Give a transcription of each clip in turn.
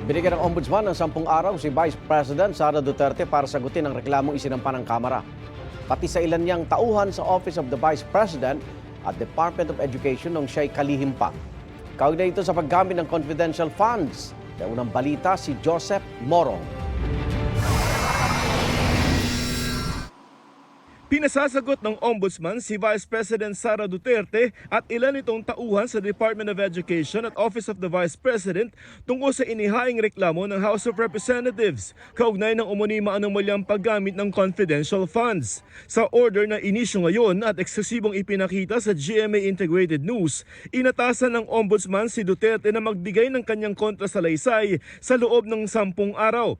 Binigyan ng ombudsman ng 10 araw si Vice President Sara Duterte para sagutin ang reklamong isinampa ng Kamara. Pati sa ilan niyang tauhan sa Office of the Vice President at Department of Education nung siya'y kalihim pa. Kaugnay ito sa paggamit ng confidential funds. May unang balita si Joseph Morong. Pinasasagot ng Ombudsman si Vice President Sara Duterte at ilan itong tauhan sa Department of Education at Office of the Vice President tungkol sa inihaing reklamo ng House of Representatives kaugnay ng umano'y maanomalyang paggamit ng confidential funds. Sa order na inisyu ngayon at eksesibong ipinakita sa GMA Integrated News, inatasan ng Ombudsman si Duterte na magbigay ng kanyang kontrasalaysay sa loob ng 10 araw.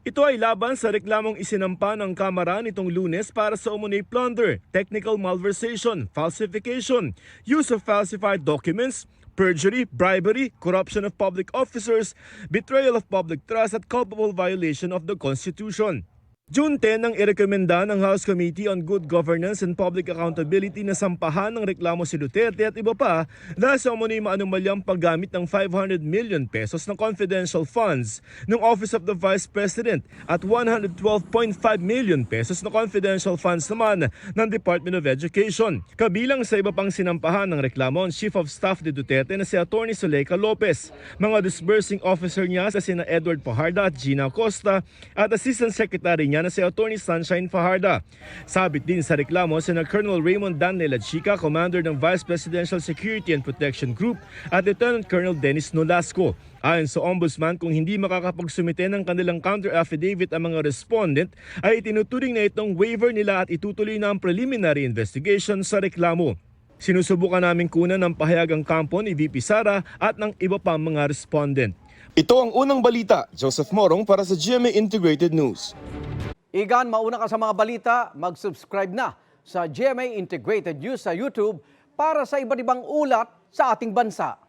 Ito ay laban sa reklamong isinampa ng Kamara nitong Lunes para sa umano'y plunder, technical malversation, falsification, use of falsified documents, perjury, bribery, corruption of public officers, betrayal of public trust at culpable violation of the Constitution. June 10 nang irekomenda ng House Committee on Good Governance and Public Accountability na sampahan ng reklamo si Duterte at iba pa dahil sa umano'y maanumalyang paggamit ng 500 million pesos ng confidential funds ng Office of the Vice President at 112.5 million pesos na confidential funds naman ng Department of Education. Kabilang sa iba pang sinampahan ng reklamo ang Chief of Staff ni Duterte na si Atty. Zuleika Lopez, mga disbursing officer niya sa sina Edward Fajarda at Gina Acosta at Assistant Secretary niya na si Atty. Sunshine Fajarda. Sabit din sa reklamo sina Colonel Raymond Dan Chica, Commander ng Vice Presidential Security and Protection Group at Lieutenant Colonel Dennis Nolasco. Ayon sa Ombudsman, kung hindi makakapagsumite ng kanilang counter-affidavit ang mga respondent, ay itinuturing na itong waiver nila at itutuloy na ang preliminary investigation sa reklamo. Sinusubukan namin kunan ng pahayag ang kampo ni VP Sara at ng iba pang mga respondent. Ito ang unang balita, Joseph Morong para sa GMA Integrated News. Igan, mauna ka sa mga balita, mag-subscribe na sa GMA Integrated News sa YouTube para sa iba't ibang ulat sa ating bansa.